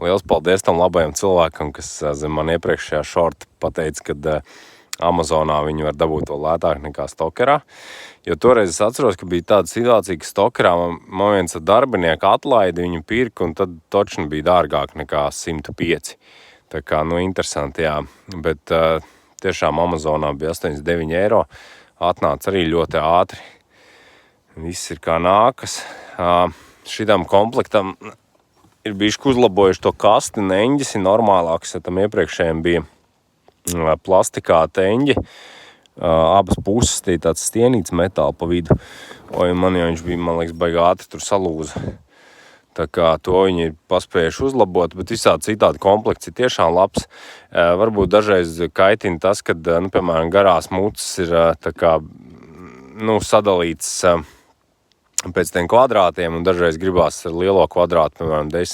Liels paldies tam labajam cilvēkam, kas zem man iepriekšējā šorta pateica, ka Amazonā viņi var dabūt to lētāk nekā Stokerā. Jo toreiz es atceros, ka bija tāda situācija, ka Stokerā man viens darbinieku atlaidi, viņu pirka, un tad točni bija dārgāk nekā 105. Tā kā, interesanti, jā. Bet tiešām Amazonā bija 89 eiro. Atnāca arī ļoti ātri. Viss ir kā nākas. Šitam komplektam ir bijuši uzlabojuši to kasti, neņģis ir normālāks, ja tam iepriekšējiem bija plastikā teņģi. Abas puses tie tāds stienīts metāli pa vidu. Man jau viņš bija, man liekas, baigi ātri tur salūza. Tā kā to viņi ir paspējuši uzlabot, bet visādi citādi komplekts ir tiešām labs. Varbūt dažreiz kaitina tas, kad, piemēram, garās mucas ir tā kā, sadalīts pēc tiem kvadrātiem, un dažreiz gribās ar lielo kvadrātu, piemēram, 10